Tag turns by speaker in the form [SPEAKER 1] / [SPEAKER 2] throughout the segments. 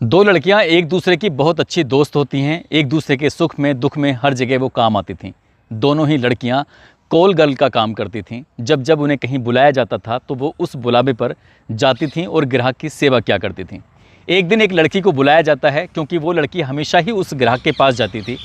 [SPEAKER 1] दो लड़कियां एक दूसरे की बहुत अच्छी दोस्त होती हैं। एक दूसरे के सुख में दुख में हर जगह वो काम आती थीं। दोनों ही लड़कियां कॉल गर्ल का काम करती थीं। जब जब उन्हें कहीं बुलाया जाता था तो वो उस बुलावे पर जाती थीं और ग्राहक की सेवा किया करती थीं। एक दिन एक लड़की को बुलाया जाता है क्योंकि वो लड़की हमेशा ही उस ग्राहक के पास जाती थी,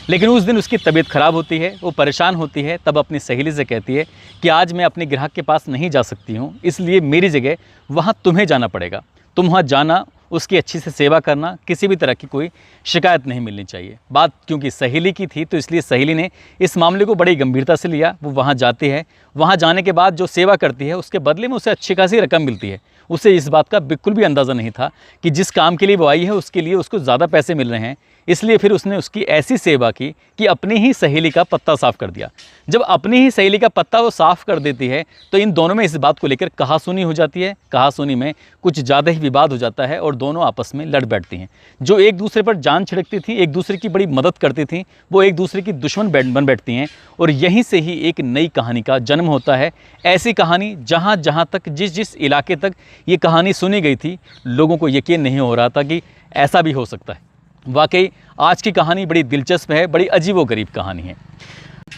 [SPEAKER 1] लेकिन उस दिन उसकी तबीयत ख़राब होती है, वो परेशान होती है। तब अपनी सहेली से कहती है कि आज मैं अपने ग्राहक के पास नहीं जा सकती हूँ, इसलिए मेरी जगह वहाँ तुम्हें जाना पड़ेगा। तुम वहाँ जाना, उसकी अच्छी से सेवा करना, किसी भी तरह की कोई शिकायत नहीं मिलनी चाहिए। बात क्योंकि सहेली की थी तो इसलिए सहेली ने इस मामले को बड़ी गंभीरता से लिया। वो वहाँ जाती है, वहाँ जाने के बाद जो सेवा करती है उसके बदले में उसे अच्छी खासी रकम मिलती है। उसे इस बात का बिल्कुल भी अंदाज़ा नहीं था कि जिस काम के लिए वो आई है उसके लिए उसको ज़्यादा पैसे मिल रहे हैं। इसलिए फिर उसने उसकी ऐसी सेवा की कि अपनी ही सहेली का पत्ता साफ़ कर दिया। जब अपनी ही सहेली का पत्ता वो साफ़ कर देती है तो इन दोनों में इस बात को लेकर कहासुनी हो जाती है। कहासुनी में कुछ ज़्यादा ही विवाद हो जाता है और दोनों आपस में लड़ बैठती हैं। जो एक दूसरे पर जान छिड़कती थी, एक दूसरे की बड़ी मदद करती थी, वो एक दूसरे की दुश्मन बन बैठती हैं और यहीं से ही एक नई कहानी का जन्म होता है। ऐसी कहानी जहाँ जहाँ तक जिस इलाके तक ये कहानी सुनी गई थी, लोगों को यकीन नहीं हो रहा था कि ऐसा भी हो सकता है। वाकई आज की कहानी बड़ी दिलचस्प है, बड़ी अजीबोगरीब कहानी है।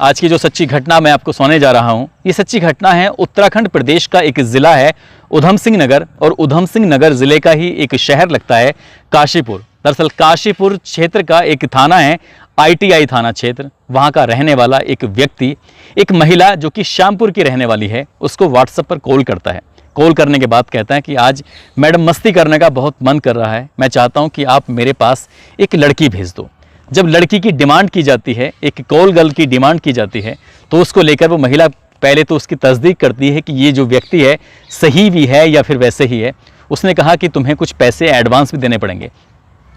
[SPEAKER 1] आज की जो सच्ची घटना मैं आपको सुनाने जा रहा हूँ, ये सच्ची घटना है उत्तराखंड प्रदेश का एक ज़िला है उधम सिंह नगर, और उधम सिंह नगर ज़िले का ही एक शहर लगता है काशीपुर। दरअसल काशीपुर क्षेत्र का एक थाना है, ITI थाना क्षेत्र। वहाँ का रहने वाला एक व्यक्ति, एक महिला जो कि श्यामपुर की रहने वाली है, उसको व्हाट्सएप पर कॉल करता है। कॉल करने के बाद कहता है कि आज मैडम मस्ती करने का बहुत मन कर रहा है, मैं चाहता हूं कि आप मेरे पास एक लड़की भेज दो। जब लड़की की डिमांड की जाती है, एक कॉल गर्ल की डिमांड की जाती है, तो उसको लेकर वो महिला पहले तो उसकी तस्दीक करती है कि ये जो व्यक्ति है सही भी है या फिर वैसे ही है। उसने कहा कि तुम्हें कुछ पैसे एडवांस भी देने पड़ेंगे।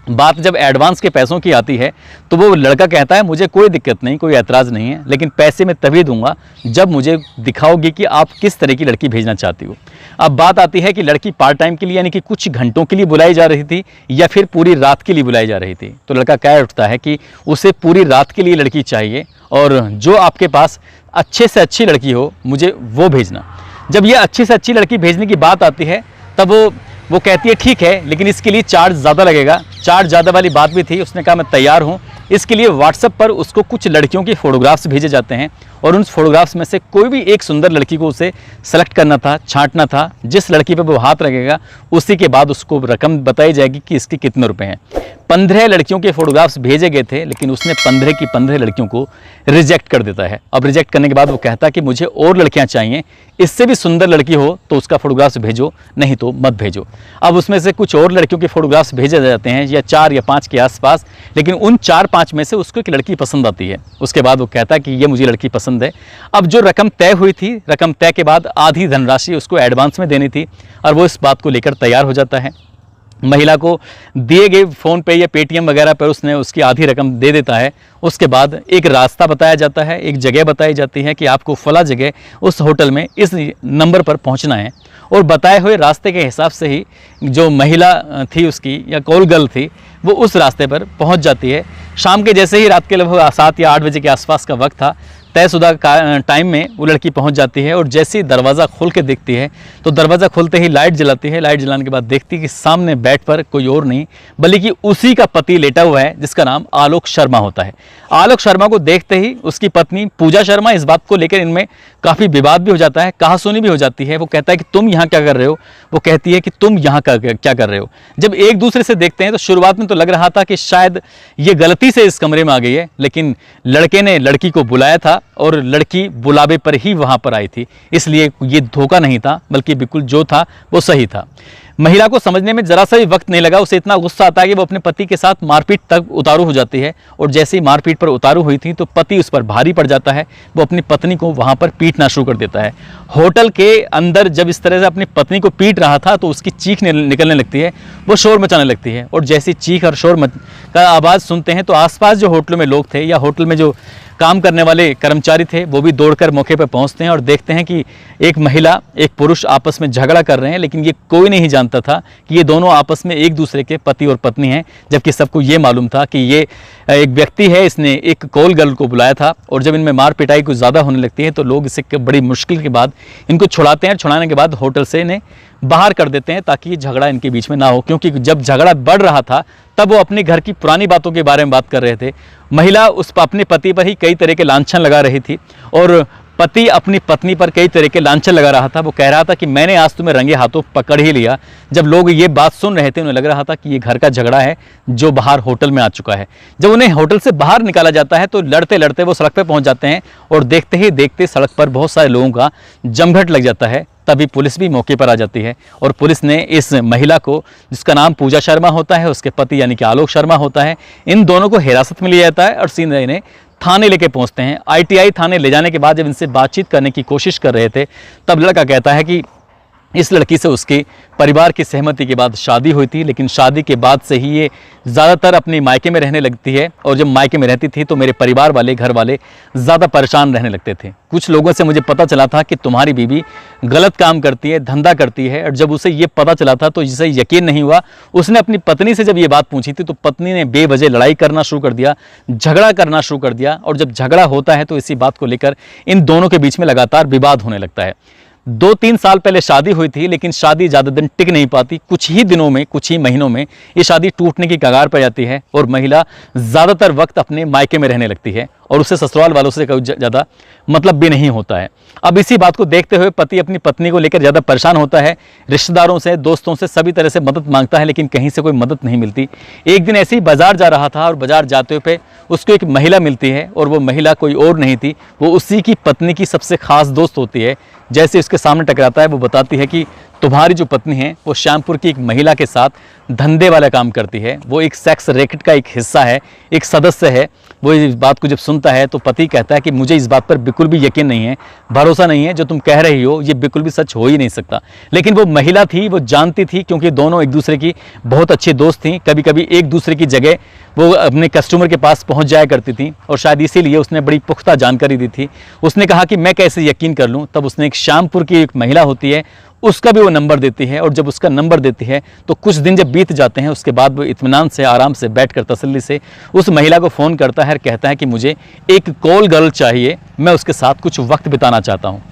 [SPEAKER 1] बात जब एडवांस के पैसों की आती है तो वो लड़का कहता है मुझे कोई दिक्कत नहीं, कोई ऐतराज़ नहीं है, लेकिन पैसे मैं तभी दूंगा जब मुझे दिखाओगी कि आप किस तरह की लड़की भेजना चाहती हो। अब बात आती है कि लड़की पार्ट टाइम के लिए यानी कि कुछ घंटों के लिए बुलाई जा रही थी या फिर पूरी रात के लिए बुलाई जा रही थी। तो लड़का कह उठता है कि उसे पूरी रात के लिए लड़की चाहिए और जो आपके पास अच्छे से अच्छी लड़की हो मुझे वो भेजना। जब ये अच्छी से अच्छी लड़की भेजने की बात आती है तब वो कहती है ठीक है, लेकिन इसके लिए चार्ज ज़्यादा लगेगा। चार्ज ज़्यादा वाली बात भी थी। उसने कहा मैं तैयार हूँ। इसके लिए व्हाट्सएप पर उसको कुछ लड़कियों के फ़ोटोग्राफ्स भेजे जाते हैं और उन फ़ोटोग्राफ्स में से कोई भी एक सुंदर लड़की को उसे सेलेक्ट करना था, छांटना था। जिस लड़की पर वो हाथ रखेगा उसी के बाद उसको रकम बताई जाएगी कि इसके कितने रुपए हैं। 15 लड़कियों के फ़ोटोग्राफ्स भेजे गए थे, लेकिन उसने 15 की 15 लड़कियों को रिजेक्ट कर देता है। अब रिजेक्ट करने के बाद वो कहता है कि मुझे और लड़कियां चाहिए, इससे भी सुंदर लड़की हो तो उसका फ़ोटोग्राफ्स भेजो, नहीं तो मत भेजो। अब उसमें से कुछ और लड़कियों के फ़ोटोग्राफ्स भेजे जाते हैं, या 4 या 5 के आसपास, लेकिन उन 4-5 में से उसको एक लड़की पसंद आती है। उसके बाद वो कहता है कि ये मुझे लड़की पसंद है। अब जो रकम तय हुई थी, रकम तय के बाद आधी धनराशि उसको एडवांस में देनी थी और वो इस बात को लेकर तैयार हो जाता है। महिला को दिए गए फ़ोन पे या पेटीएम वगैरह पर उसने उसकी आधी रकम दे देता है। उसके बाद एक रास्ता बताया जाता है, एक जगह बताई जाती है कि आपको फला जगह उस होटल में इस नंबर पर पहुंचना है, और बताए हुए रास्ते के हिसाब से ही जो महिला थी उसकी या कॉल गर्ल थी वो उस रास्ते पर पहुंच जाती है। शाम के जैसे ही रात के लगभग 7 या 8 बजे के आसपास का वक्त था, तयशुदा टाइम में वो लड़की पहुंच जाती है और जैसे ही दरवाज़ा खोल के देखती है तो दरवाज़ा खोलते ही लाइट जलाती है। लाइट जलाने के बाद देखती है कि सामने बेड पर कोई और नहीं बल्कि उसी का पति लेटा हुआ है, जिसका नाम आलोक शर्मा होता है। आलोक शर्मा को देखते ही उसकी पत्नी पूजा शर्मा, इस बात को लेकर इनमें काफ़ी विवाद भी हो जाता है, कहासुनी भी हो जाती है। वो कहता है कि तुम यहाँ क्या कर रहे हो, वो कहती है कि तुम यहाँ क्या कर रहे हो। जब एक दूसरे से देखते हैं तो शुरुआत में तो लग रहा था कि शायद ये गलती से इस कमरे में आ गई है, लेकिन लड़के ने लड़की को बुलाया था और लड़की बुलावे पर ही वहां पर आई थी, इसलिए ये धोखा नहीं था बल्कि बिल्कुल जो था वो सही था। महिला को समझने में जरा सा भी वक्त नहीं लगा। उसे इतना गुस्सा आता है कि वो अपने पति के साथ मारपीट तक उतारू हो जाती है, और जैसे ही मारपीट पर उतारू हुई थी तो पति उस पर भारी पड़ जाता है। वो अपनी पत्नी को वहां पर पीटना शुरू कर देता है। होटल के अंदर जब इस तरह से अपनी पत्नी को पीट रहा था तो उसकी चीख निकलने लगती है, वो शोर मचाने लगती है, और जैसी चीख और शोर का आवाज़ सुनते हैं तो आसपास जो होटलों में लोग थे या होटल में जो काम करने वाले कर्मचारी थे वो भी दौड़कर मौके पर पहुंचते हैं और देखते हैं कि एक महिला एक पुरुष आपस में झगड़ा कर रहे हैं, लेकिन ये कोई नहीं जानता था कि ये दोनों आपस में एक दूसरे के पति और पत्नी हैं, जबकि सबको ये मालूम था कि ये एक व्यक्ति है, इसने एक कॉल गर्ल को बुलाया था। और जब इनमें मार पिटाई कुछ ज़्यादा होने लगती है तो लोग इसे बड़ी मुश्किल के बाद इनको छुड़ाते हैं। छुड़ाने के बाद होटल से इन्हें बाहर कर देते हैं ताकि झगड़ा इनके बीच में ना हो, क्योंकि जब झगड़ा बढ़ रहा था तब वो अपने घर की पुरानी बातों के बारे में बात कर रहे थे। महिला अपने पति पर ही कई तरह के लांछन लगा रही थी और पति अपनी पत्नी पर कई तरह के लांछन लगा रहा था। वो कह रहा था कि मैंने आज तुम्हें रंगे हाथों पकड़ ही लिया। जब लोग ये बात सुन रहे थे उन्हें लग रहा था कि ये घर का झगड़ा है जो बाहर होटल में आ चुका है। जब उन्हें होटल से बाहर निकाला जाता है तो लड़ते लड़ते वो सड़क पर पहुंच जाते हैं और देखते ही देखते सड़क पर बहुत सारे लोगों का जमघट लग जाता है। तभी पुलिस भी मौके पर आ जाती है और पुलिस ने इस महिला को, जिसका नाम पूजा शर्मा होता है, उसके पति यानी कि आलोक शर्मा होता है, इन दोनों को हिरासत में लिया जाता है और सीधे इन्हें थाने लेके पहुंचते हैं। ITI थाने ले जाने के बाद जब इनसे बातचीत करने की कोशिश कर रहे थे तब लड़का कहता है कि इस लड़की से उसके परिवार की सहमति के बाद शादी हुई थी, लेकिन शादी के बाद से ही ये ज़्यादातर अपने मायके में रहने लगती है और जब मायके में रहती थी तो मेरे परिवार वाले, घर वाले ज़्यादा परेशान रहने लगते थे। कुछ लोगों से मुझे पता चला था कि तुम्हारी बीवी गलत काम करती है, धंधा करती है, और जब उसे ये पता चला था तो जिसे यकीन नहीं हुआ। उसने अपनी पत्नी से जब ये बात पूछी थी तो पत्नी ने बेवजह लड़ाई करना शुरू कर दिया, झगड़ा करना शुरू कर दिया, और जब झगड़ा होता है तो इसी बात को लेकर इन दोनों के बीच में लगातार विवाद होने लगता है। 2-3 साल पहले शादी हुई थी, लेकिन शादी ज़्यादा दिन टिक नहीं पाती। कुछ ही दिनों में, कुछ ही महीनों में ये शादी टूटने की कगार पर जाती है और महिला ज़्यादातर वक्त अपने मायके में रहने लगती है और उसे ससुराल वालों से कोई ज़्यादा मतलब भी नहीं होता है। अब इसी बात को देखते हुए पति अपनी पत्नी को लेकर ज़्यादा परेशान होता है, रिश्तेदारों से, दोस्तों से, सभी तरह से मदद मांगता है, लेकिन कहीं से कोई मदद नहीं मिलती। एक दिन ऐसे ही बाजार जा रहा था और बाजार जाते हुए उसको एक महिला मिलती है और वो महिला कोई और नहीं थी, वो उसी की पत्नी की सबसे खास दोस्त होती है। जैसे उसके सामने टकराता है वो बताती है कि तुम्हारी जो पत्नी है वो श्यामपुर की एक महिला के साथ धंधे वाला काम करती है, वो एक सेक्स रैकेट का एक हिस्सा है, एक सदस्य है। वो इस बात को जब सुनता है तो पति कहता है कि मुझे इस बात पर बिल्कुल भी यकीन नहीं है, भरोसा नहीं है, जो तुम कह रही हो ये बिल्कुल भी सच हो ही नहीं सकता। लेकिन वो महिला थी, वो जानती थी, क्योंकि दोनों एक दूसरे की बहुत अच्छी दोस्त थी। कभी कभी एक दूसरे की जगह वो अपने कस्टमर के पास पहुंच जाया करती थी और शायद इसीलिए उसने बड़ी पुख्ता जानकारी दी थी। उसने कहा कि मैं कैसे यकीन कर लूँ। तब उसने एक श्यामपुर की एक महिला होती है उसका भी वो नंबर देती है और जब उसका नंबर देती है तो कुछ दिन जब बीत जाते हैं उसके बाद वो इत्मीनान से, आराम से बैठकर तसल्ली से उस महिला को फ़ोन करता है और कहता है कि मुझे एक कॉल गर्ल चाहिए, मैं उसके साथ कुछ वक्त बिताना चाहता हूँ।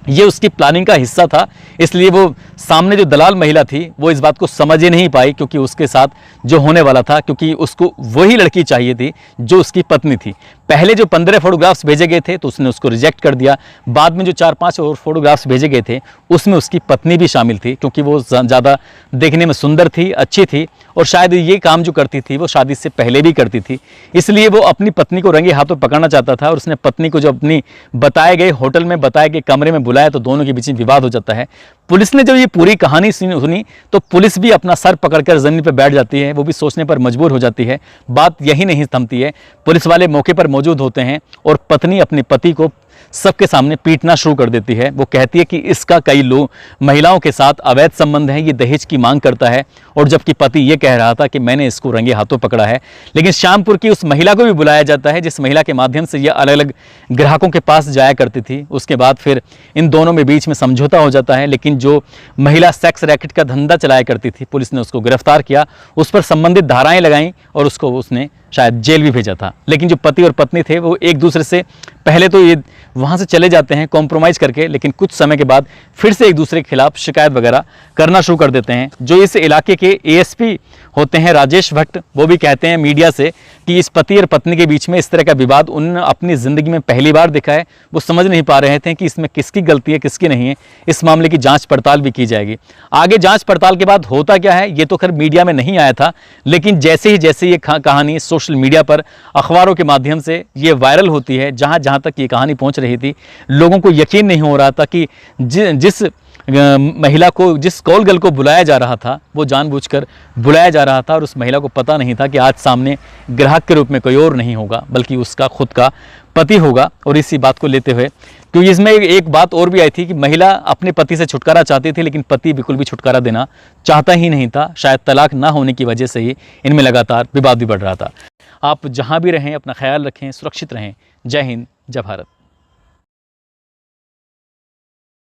[SPEAKER 1] ये उसकी प्लानिंग का हिस्सा था, इसलिए वो सामने जो दलाल महिला थी वो इस बात को समझ ही नहीं पाई, क्योंकि उसके साथ जो होने वाला था, क्योंकि उसको वही लड़की चाहिए थी जो उसकी पत्नी थी। पहले जो 15 फोटोग्राफ्स भेजे गए थे तो उसने उसको रिजेक्ट कर दिया। बाद में जो 4-5 और फोटोग्राफ्स भेजे गए थे उसमें उसकी पत्नी भी शामिल थी, क्योंकि वो ज़्यादा देखने में सुंदर थी, अच्छी थी और शायद ये काम जो करती थी वो शादी से पहले भी करती थी। इसलिए वो अपनी पत्नी को रंगे हाथों पकड़ना चाहता था और उसने पत्नी को जो अपनी बताए गए होटल में, बताए गए कमरे में बुलाया तो दोनों के बीच में विवाद हो जाता है। पुलिस ने जब ये पूरी कहानी सुनी तो पुलिस भी अपना सर पकड़कर ज़मीन पर बैठ जाती है, वो भी सोचने पर मजबूर हो जाती है। बात यही नहीं थमती है, पुलिस वाले मौके पर मौजूद होते हैं और पत्नी अपने पति को सबके सामने पीटना शुरू कर देती है। वो कहती है कि इसका कई लोग महिलाओं के साथ अवैध संबंध है, ये दहेज की मांग करता है, और जबकि पति ये कह रहा था कि मैंने इसको रंगे हाथों पकड़ा है। लेकिन श्यामपुर की उस महिला को भी बुलाया जाता है जिस महिला के माध्यम से ये अलग अलग ग्राहकों के पास जाया करती थी। उसके बाद फिर इन दोनों में बीच में समझौता हो जाता है, लेकिन जो महिला सेक्स रैकेट का धंधा चलाया करती थी पुलिस ने उसको गिरफ्तार किया, उस पर संबंधित धाराएं लगाई और उसको उसने शायद जेल भी भेजा था। लेकिन जो पति और पत्नी थे वो एक दूसरे से पहले तो ये वहाँ से चले जाते हैं कॉम्प्रोमाइज़ करके, लेकिन कुछ समय के बाद फिर से एक दूसरे के खिलाफ शिकायत वगैरह करना शुरू कर देते हैं। जो इस इलाके के ASP होते हैं राजेश भट्ट, वो भी कहते हैं मीडिया से कि इस पति और पत्नी के बीच में इस तरह का विवाद उन्होंने अपनी ज़िंदगी में पहली बार देखा है। वो समझ नहीं पा रहे थे कि इसमें किसकी गलती है, किसकी नहीं है। इस मामले की जांच पड़ताल भी की जाएगी। आगे जांच पड़ताल के बाद होता क्या है ये तो खैर मीडिया में नहीं आया था, लेकिन जैसे ये कहानी सोशल मीडिया पर, अखबारों के माध्यम से ये वायरल होती है, जहाँ जहाँ तक ये कहानी पहुँच रही थी लोगों को यकीन नहीं हो रहा था कि जिस महिला को, जिस कॉल गर्ल को बुलाया जा रहा था वो जानबूझकर बुलाया जा रहा था और उस महिला को पता नहीं था कि आज सामने ग्राहक के रूप में कोई और नहीं होगा बल्कि उसका खुद का पति होगा। और इसी बात को लेते हुए, क्योंकि इसमें एक बात और भी आई थी कि महिला अपने पति से छुटकारा चाहती थी, लेकिन पति बिल्कुल भी छुटकारा देना चाहता ही नहीं था। शायद तलाक ना होने की वजह से ही इनमें लगातार विवाद भी बढ़ रहा था। आप जहाँ भी रहें अपना ख्याल रखें, सुरक्षित रहें। जय हिंद, जय भारत।